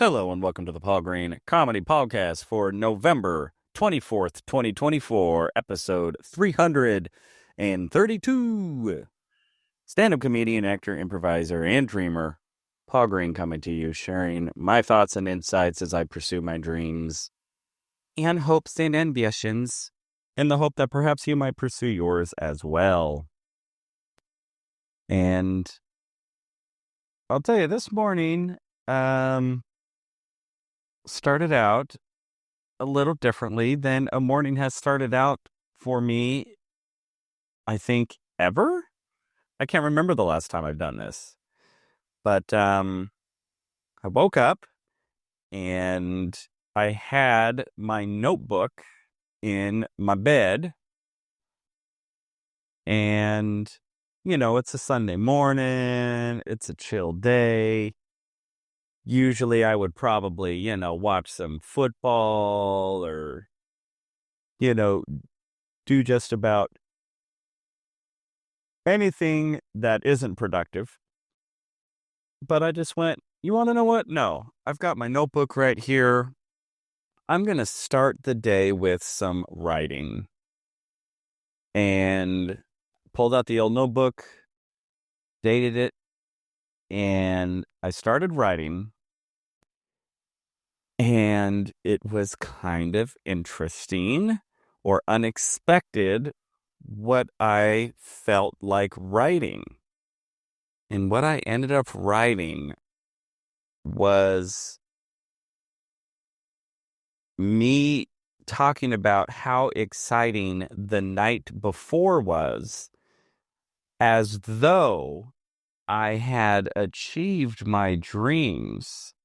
Hello and welcome to the Paul Green Comedy PaulCast for November 24th, 2024, episode 332. Stand-up comedian, actor, improviser, and dreamer, Paul Green coming to you, sharing my thoughts and insights as I pursue my dreams and hopes and ambitions, in the hope that perhaps you might pursue yours as well. And I'll tell you, this morning, started out a little differently than a morning has started out for me, I think, ever. I can't remember the last time I've done this. But I woke up and I had my notebook in my bed. And, it's a Sunday morning. It's a chill day. Usually I would probably, watch some football or, do just about anything that isn't productive. But I just went, you want to know what? No, I've got my notebook right here. I'm going to start the day with some writing. And pulled out the old notebook, dated it, and I started writing. And it was kind of interesting or unexpected what I felt like writing. And what I ended up writing was me talking about how exciting the night before was, as though I had achieved my dreams.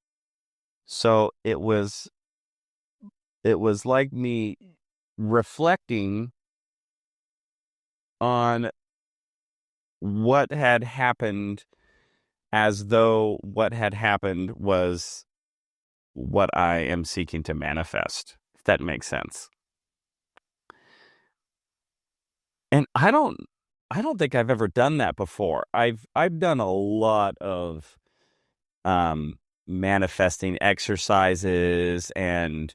So it was like me reflecting on what had happened, as though what had happened was what I am seeking to manifest, if that makes sense. And I don't think I've ever done that before. I've done a lot of manifesting exercises and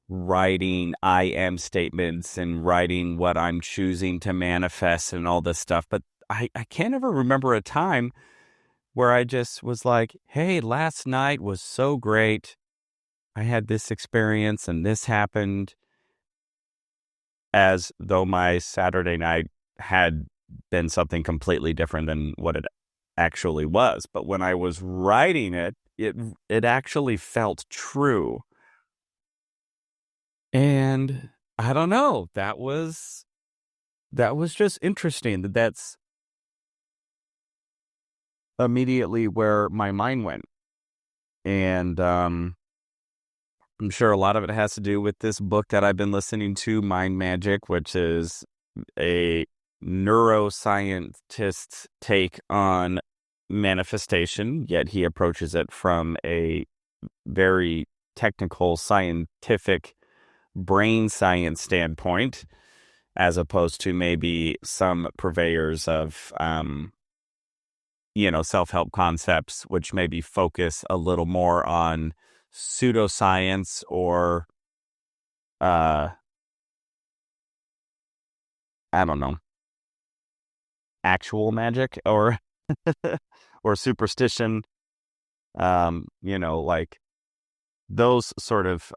writing I am statements and writing what I'm choosing to manifest and all this stuff. But I can't ever remember a time where I just was like, hey, last night was so great. I had this experience and this happened, as though my Saturday night had been something completely different than what it actually was. But when I was writing it, it actually felt true. And I don't know, that was just interesting. That's immediately where my mind went. And I'm sure a lot of it has to do with this book that I've been listening to, Mind Magic, which is a neuroscientist's take on manifestation, yet he approaches it from a very technical, scientific, brain science standpoint, as opposed to maybe some purveyors of, self-help concepts, which maybe focus a little more on pseudoscience or, I don't know, actual magic or or superstition, like those sort of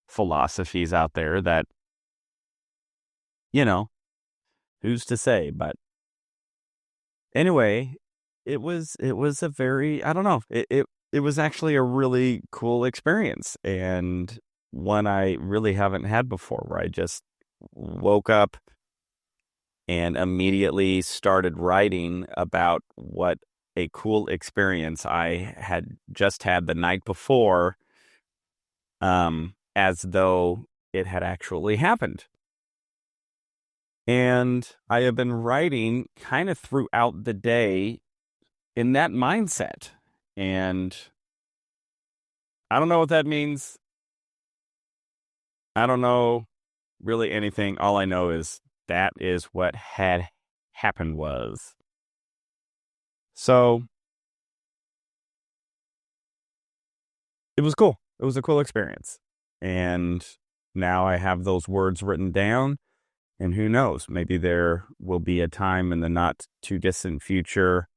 philosophies out there that, who's to say? But anyway, it was a very, I don't know, it was actually a really cool experience, and one I really haven't had before, where I just woke up and immediately started writing about what a cool experience I had just had the night before, as though it had actually happened. And I have been writing kind of throughout the day in that mindset. And I don't know what that means. I don't know really anything. All I know is that is what had happened was. So it was cool. It was a cool experience. And now I have those words written down. And who knows, maybe there will be a time in the not too distant future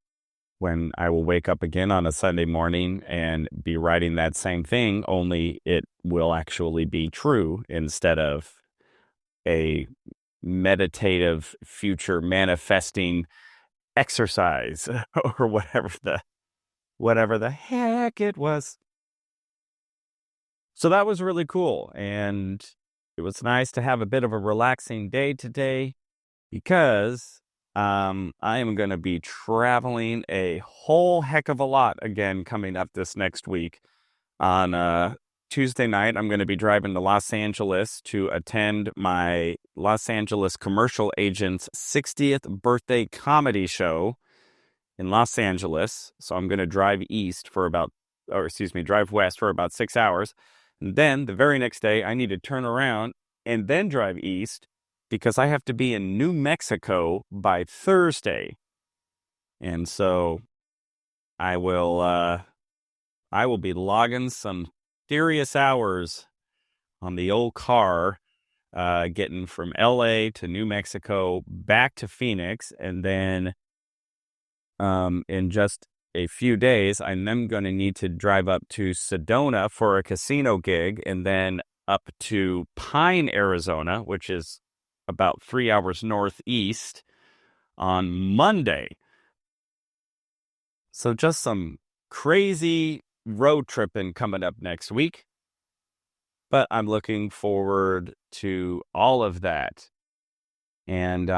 when I will wake up again on a Sunday morning and be writing that same thing, only it will actually be true instead of a meditative future manifesting exercise or whatever the heck it was. So that was really cool. And it was nice to have a bit of a relaxing day today because I am going to be traveling a whole heck of a lot again coming up this next week. On Tuesday night, I'm going to be driving to Los Angeles to attend my Los Angeles commercial agent's 60th birthday comedy show in Los Angeles. So I'm going to drive drive west for about 6 hours. And then the very next day, I need to turn around and then drive east because I have to be in New Mexico by Thursday. And so I will be logging some serious hours on the old car, getting from LA to New Mexico back to Phoenix. And then in just a few days, I'm then going to need to drive up to Sedona for a casino gig and then up to Pine, Arizona, which is about 3 hours northeast on Monday. So just some crazy road tripping coming up next week. But I'm looking forward to all of that. And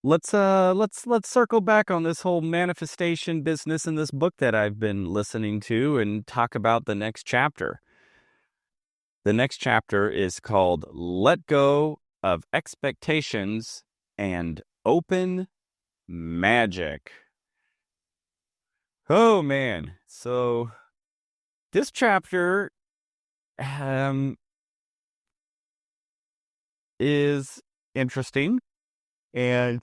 let's circle back on this whole manifestation business in this book that I've been listening to and talk about the next chapter. The next chapter is called Let Go of Expectations and Open Magic. Oh man. So this chapter is interesting, and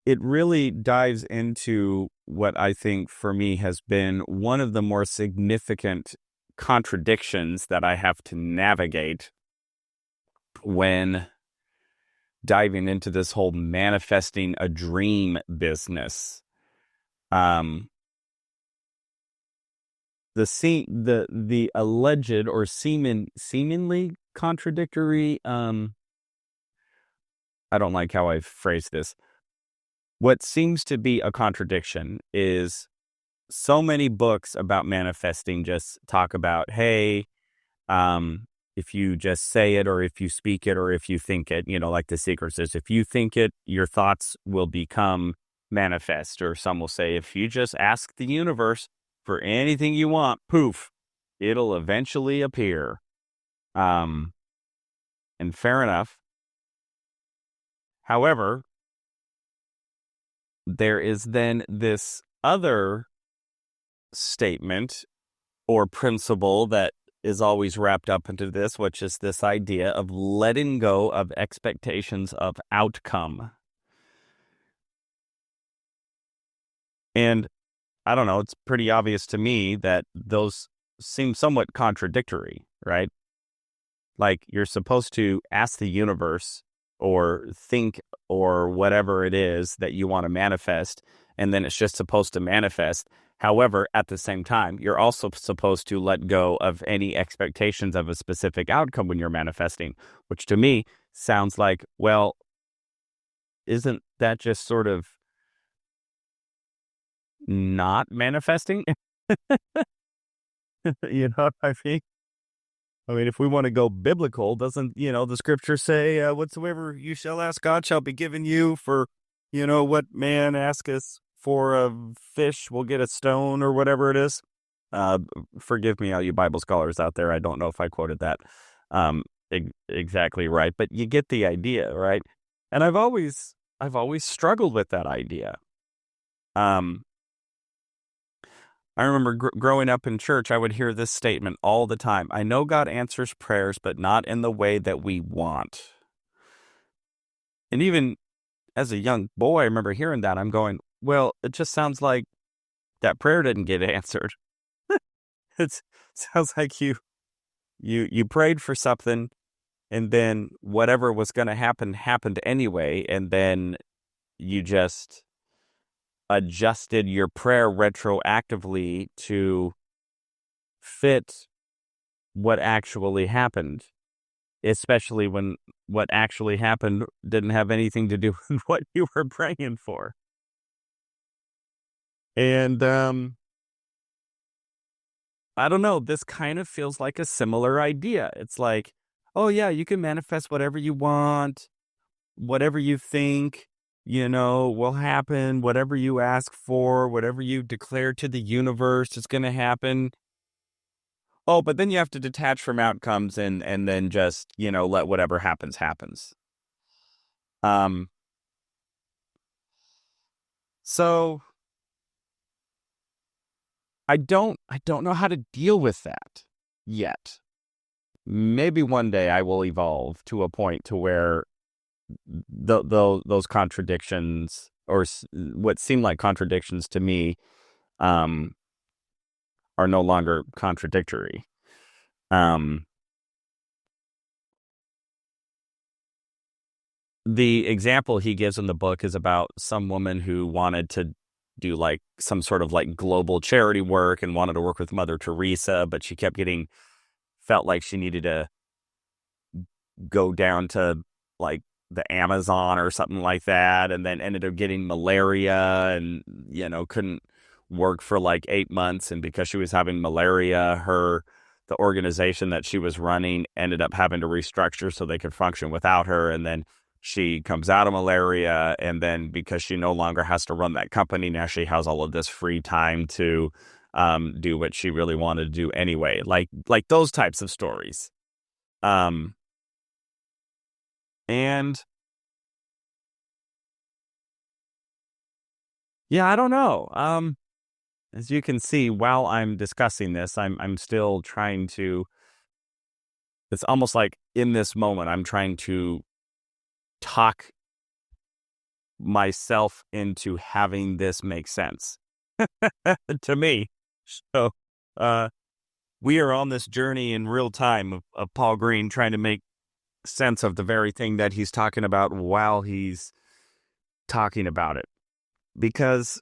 it really dives into what I think for me has been one of the more significant contradictions that I have to navigate when diving into this whole manifesting a dream business. The alleged or seemingly contradictory, I don't like how I phrased this. What seems to be a contradiction is so many books about manifesting just talk about, hey, if you just say it or if you speak it or if you think it, like The Secret says, if you think it, your thoughts will become manifest. Or some will say, if you just ask the universe for anything you want, poof, it'll eventually appear. And fair enough. However, there is then this other statement or principle that is always wrapped up into this, which is this idea of letting go of expectations of outcome. And I don't know, it's pretty obvious to me that those seem somewhat contradictory, right? Like you're supposed to ask the universe or think or whatever it is that you want to manifest, and then it's just supposed to manifest. However, at the same time, you're also supposed to let go of any expectations of a specific outcome when you're manifesting, which to me sounds like, well, isn't that just sort of not manifesting? You know what I mean? I mean, if we want to go biblical, doesn't, the scripture say, whatsoever you shall ask God shall be given you for, what man asketh for a fish will get a stone or whatever it is. Forgive me, all you Bible scholars out there. I don't know if I quoted that exactly right, but you get the idea, right? And I've always struggled with that idea. I remember growing up in church, I would hear this statement all the time. I know God answers prayers, but not in the way that we want. And even as a young boy, I remember hearing that. I'm going, Well, it just sounds like that prayer didn't get answered. It sounds like you prayed for something, and then whatever was going to happen happened anyway, and then you just adjusted your prayer retroactively to fit what actually happened, especially when what actually happened didn't have anything to do with what you were praying for. And I don't know, this kind of feels like a similar idea. It's like, oh yeah, you can manifest whatever you want, whatever you think, will happen, whatever you ask for, whatever you declare to the universe is going to happen. Oh, but then you have to detach from outcomes and then just, let whatever happens happens. Um so I don't know how to deal with that yet. Maybe one day I will evolve to a point to where those contradictions, or what seem like contradictions to me, um are no longer contradictory. Um The example he gives in the book is about some woman who wanted to do like some sort of like global charity work and wanted to work with Mother Teresa, but she kept felt like she needed to go down to like the Amazon or something like that, and then ended up getting malaria and, couldn't work for like 8 months. And because she was having malaria, the organization that she was running ended up having to restructure so they could function without her. And then she comes out of malaria, and then because she no longer has to run that company, now she has all of this free time to do what she really wanted to do anyway. Like those types of stories. Um, and yeah, I don't know. As you can see, while I'm discussing this, I'm still trying to. It's almost like in this moment, I'm trying to talk myself into having this make sense to me. So, uh, we are on this journey in real time of Paul Green trying to make sense of the very thing that he's talking about while he's talking about it. Because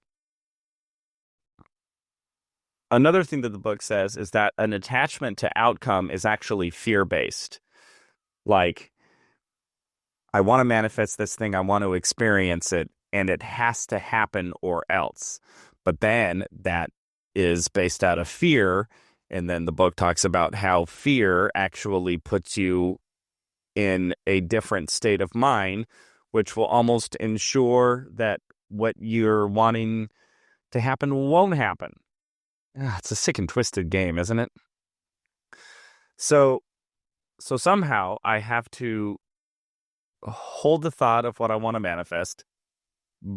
another thing that the book says is that an attachment to outcome is actually fear-based. Like, I want to manifest this thing, I want to experience it, and it has to happen or else. But then that is based out of fear. And then the book talks about how fear actually puts you in a different state of mind, which will almost ensure that what you're wanting to happen won't happen. It's a sick and twisted game, isn't it? So, so somehow I have to hold the thought of what I want to manifest,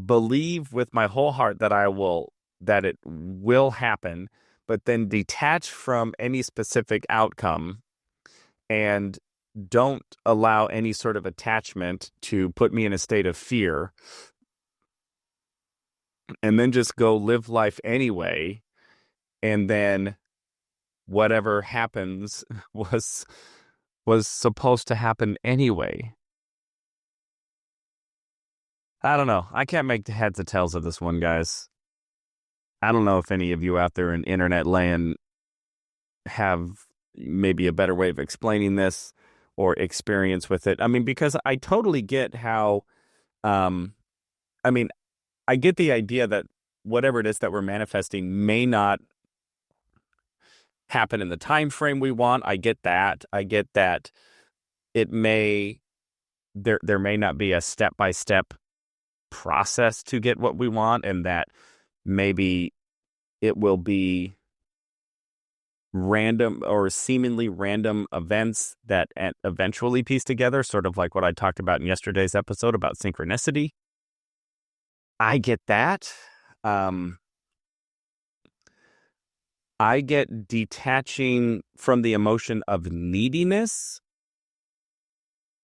believe with my whole heart that it will happen, but then detach from any specific outcome and don't allow any sort of attachment to put me in a state of fear, and then just go live life anyway. And then whatever happens was supposed to happen anyway. I don't know. I can't make the heads or tails of this one, guys. I don't know if any of you out there in internet land have maybe a better way of explaining this or experience with it. I mean, because I totally get how, um, I mean, I get the idea that whatever it is that we're manifesting may not happen in the time frame we want. I get that. I get that it may there may not be a step-by-step process to get what we want, and that maybe it will be random or seemingly random events that eventually piece together, sort of like what I talked about in yesterday's episode about synchronicity. I get that. Um, I get detaching from the emotion of neediness.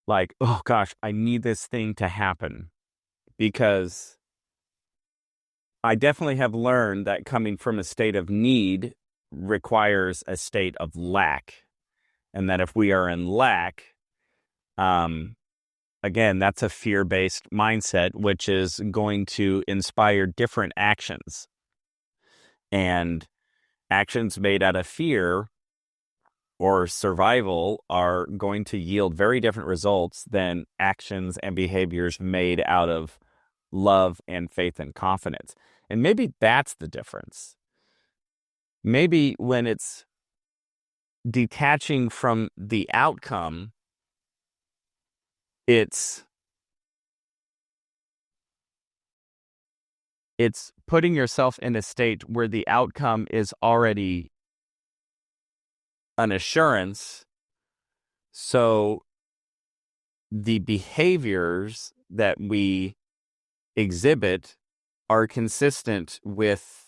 Like, oh gosh, I need this thing to happen because I definitely have learned that coming from a state of need requires a state of lack. And that if we are in lack, um, again, that's a fear-based mindset, which is going to inspire different actions. And actions made out of fear or survival are going to yield very different results than actions and behaviors made out of love and faith and confidence. And maybe that's the difference. Maybe when it's detaching from the outcome, it's putting yourself in a state where the outcome is already an assurance. So the behaviors that we exhibit are consistent with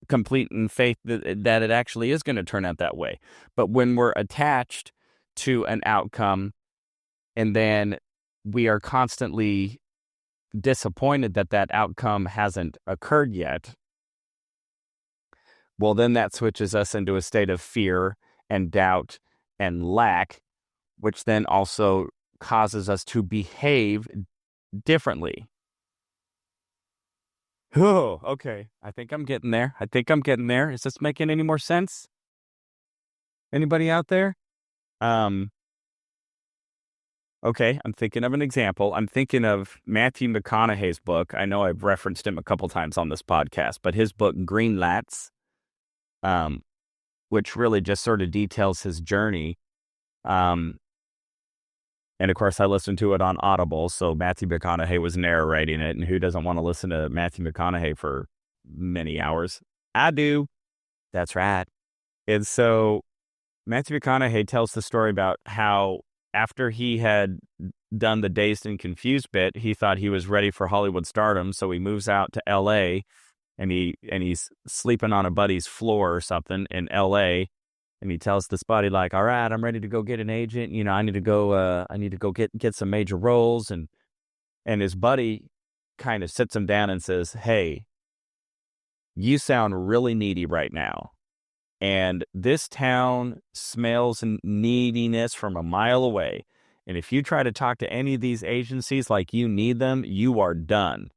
complete and faith that it actually is going to turn out that way. But when we're attached to an outcome and then we are constantly disappointed that that outcome hasn't occurred yet, well, then that switches us into a state of fear and doubt and lack, which then also causes us to behave differently. Oh, okay. I think I'm getting there. Is this making any more sense? Anybody out there? Okay, I'm thinking of an example. I'm thinking of Matthew McConaughey's book. I know I've referenced him a couple times on this podcast, but his book, Green Lats, which really just sort of details his journey. And of course, I listened to it on Audible, so Matthew McConaughey was narrating it, and who doesn't want to listen to Matthew McConaughey for many hours? I do. That's right. And so Matthew McConaughey tells the story about how after he had done the Dazed and Confused bit, he thought he was ready for Hollywood stardom, so he moves out to L.A., and he's sleeping on a buddy's floor or something in L.A., and he tells this buddy, like, all right, I'm ready to go get an agent. You know, I need to go get some major roles. And his buddy kind of sits him down and says, hey, you sound really needy right now. And this town smells neediness from a mile away. And if you try to talk to any of these agencies like you need them, you are done.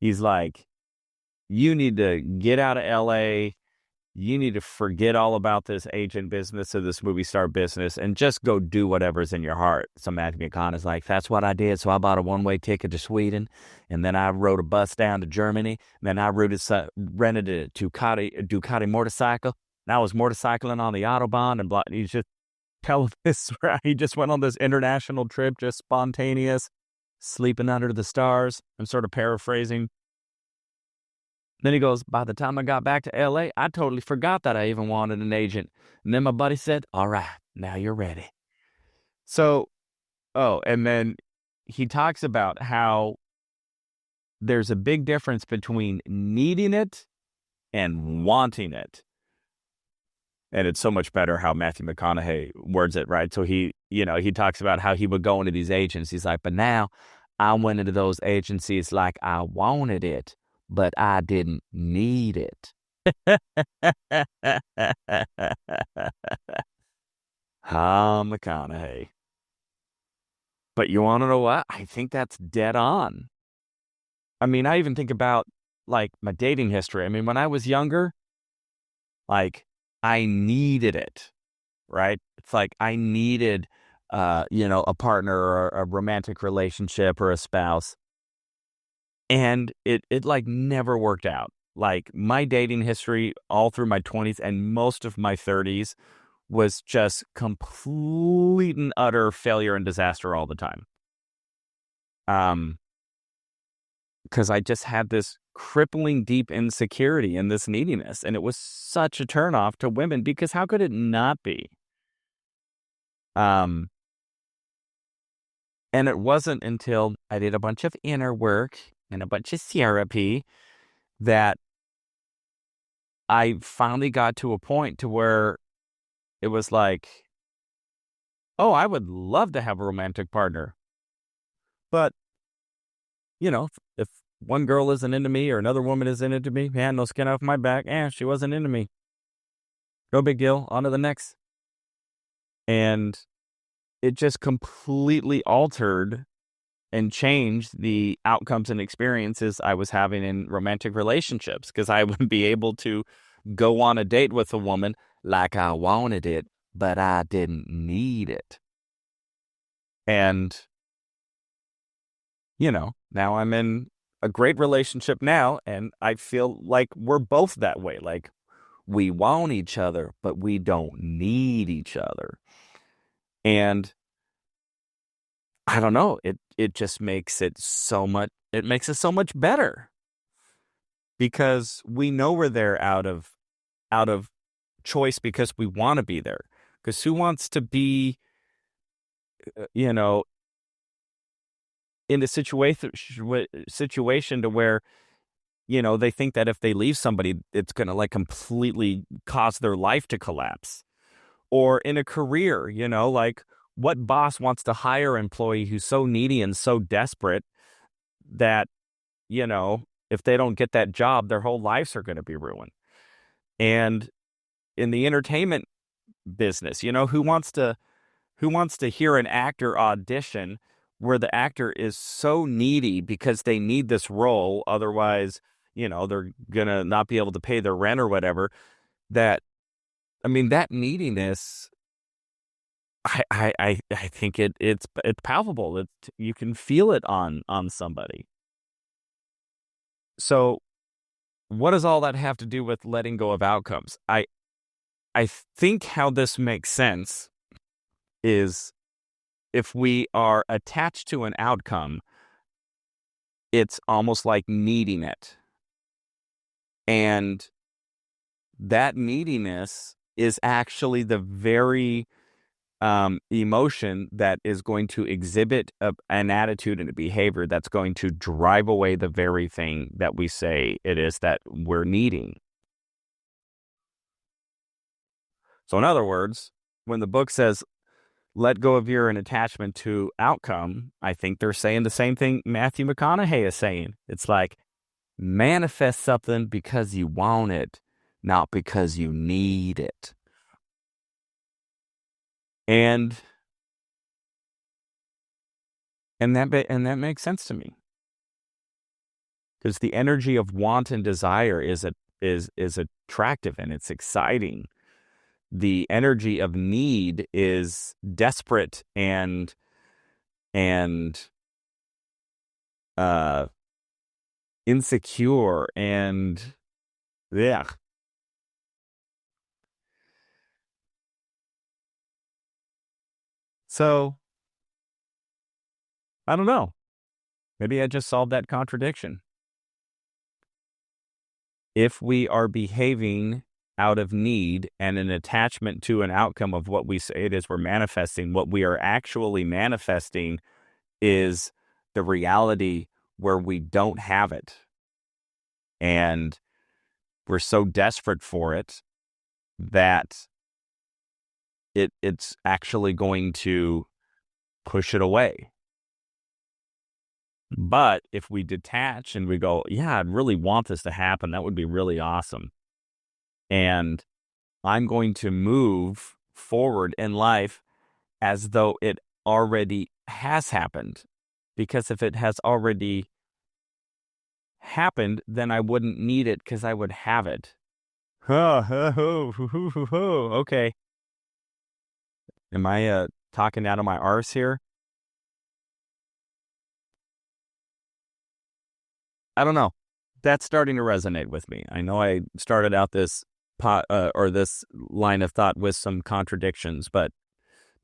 He's like, you need to get out of LA. You need to forget all about this agent business or this movie star business and just go do whatever's in your heart. So Matthew McConaughey's like, that's what I did. So I bought a one-way ticket to Sweden, and then I rode a bus down to Germany, and then I rented a Ducati motorcycle, and I was motorcycling on the Autobahn, and he's just telling this, right? He just went on this international trip, just spontaneous, sleeping under the stars. I'm sort of paraphrasing. Then he goes, by the time I got back to L.A., I totally forgot that I even wanted an agent. And then my buddy said, all right, now you're ready. So, and then he talks about how there's a big difference between needing it and wanting it. And it's so much better how Matthew McConaughey words it, right? So he talks about how he would go into these agencies like, but now I went into those agencies like I wanted it, but I didn't need it. McConaughey. But you want to know what? I think that's dead on. I mean, I even think about, like, my dating history. I mean, when I was younger, like, I needed it, right? It's like I needed, a partner or a romantic relationship or a spouse. And it like never worked out. Like, my dating history all through my 20s and most of my 30s was just complete and utter failure and disaster all the time. Because I just had this crippling deep insecurity and this neediness, and it was such a turnoff to women because how could it not be? And it wasn't until I did a bunch of inner work and a bunch of therapy that I finally got to a point to where it was like, oh, I would love to have a romantic partner. But, if one girl isn't into me or another woman isn't into me, man, no skin off my back. She wasn't into me. No big deal. On to the next. And it just completely altered and changed the outcomes and experiences I was having in romantic relationships, because I would be able to go on a date with a woman like I wanted it, but I didn't need it. And, now I'm in a great relationship now, and I feel like we're both that way. Like, we want each other, but we don't need each other. And I don't know, it just makes it so much better, because we know we're there out of choice, because we want to be there. Because who wants to be, in a situation to where, they think that if they leave somebody, it's going to like completely cause their life to collapse. Or in a career, like, what boss wants to hire an employee who's so needy and so desperate that, if they don't get that job, their whole lives are going to be ruined. And in the entertainment business, who wants to hear an actor audition where the actor is so needy because they need this role, otherwise, they're gonna not be able to pay their rent or whatever. That neediness, I think it's palpable. You can feel it on somebody. So what does all that have to do with letting go of outcomes? I think how this makes sense is, if we are attached to an outcome, it's almost like needing it. And that neediness is actually the very emotion that is going to exhibit an attitude and a behavior that's going to drive away the very thing that we say it is that we're needing. So in other words, when the book says, let go of your attachment to outcome, I think they're saying the same thing Matthew McConaughey is saying. It's like, manifest something because you want it, not because you need it. And that makes sense to me, because the energy of want and desire is attractive and it's exciting. The energy of need is desperate and insecure, and yeah. So I don't know. Maybe I just solved that contradiction. If we are behaving out of need and an attachment to an outcome of what we say it is we're manifesting, what we are actually manifesting is the reality where we don't have it. And we're so desperate for it that it's actually going to push it away. But if we detach and we go, yeah, I'd really want this to happen, that would be really awesome. And I'm going to move forward in life as though it already has happened. Because if it has already happened, then I wouldn't need it, because I would have it. Okay. Am I talking out of my arse here? I don't know. That's starting to resonate with me. I know I started out this this line of thought with some contradictions, but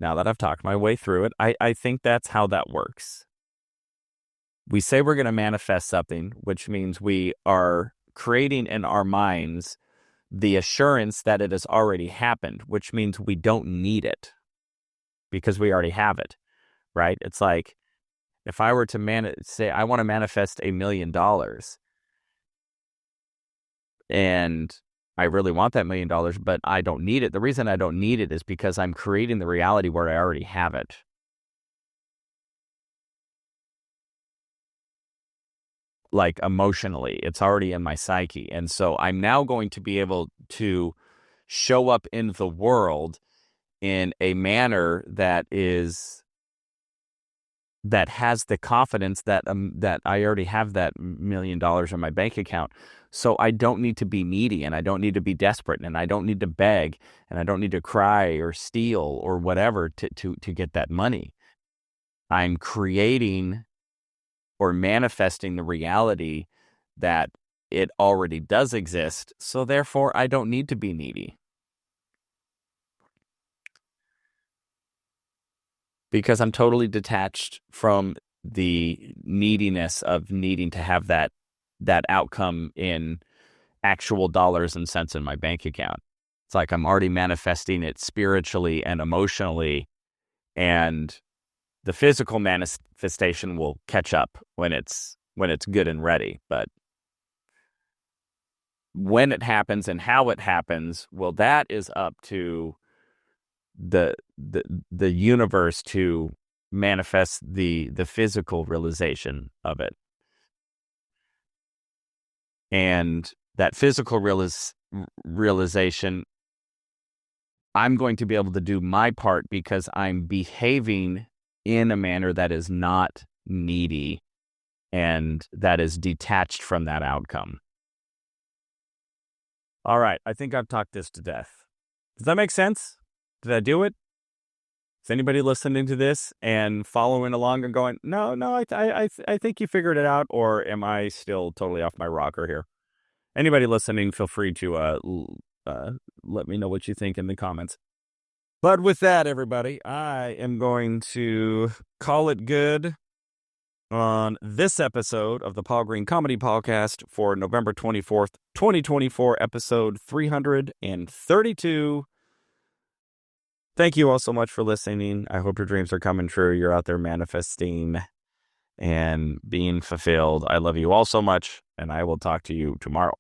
now that I've talked my way through it, I think that's how that works. We say we're going to manifest something, which means we are creating in our minds the assurance that it has already happened, which means we don't need it because we already have it, right? It's like, if I were to say I want to manifest $1 million, and I really want that $1 million, but I don't need it. The reason I don't need it is because I'm creating the reality where I already have it. like emotionally. It's already in my psyche. And so I'm now going to be able to show up in the world in a manner that has the confidence that I already have that $1 million in my bank account. So I don't need to be needy, and I don't need to be desperate, and I don't need to beg, and I don't need to cry or steal or whatever to get that money. I'm creating or manifesting the reality that it already does exist. So therefore, I don't need to be needy, because I'm totally detached from the neediness of needing to have that outcome in actual dollars and cents in my bank account. It's like I'm already manifesting it spiritually and emotionally, and the physical manifestation will catch up when it's good and ready. But when it happens and how it happens, well, that is up to the universe to manifest the physical realization of it. And that physical realization, I'm going to be able to do my part because I'm behaving in a manner that is not needy and that is detached from that outcome. All right, I think I've talked this to death. Does that make sense? Did I do it? Is anybody listening to this and following along and going, no, I think you figured it out, or am I still totally off my rocker here? Anybody listening, feel free to let me know what you think in the comments. But with that, everybody, I am going to call it good on this episode of the Paul Green Comedy PaulCast for November 24th, 2024, episode 332. Thank you all so much for listening. I hope your dreams are coming true. You're out there manifesting and being fulfilled. I love you all so much, and I will talk to you tomorrow.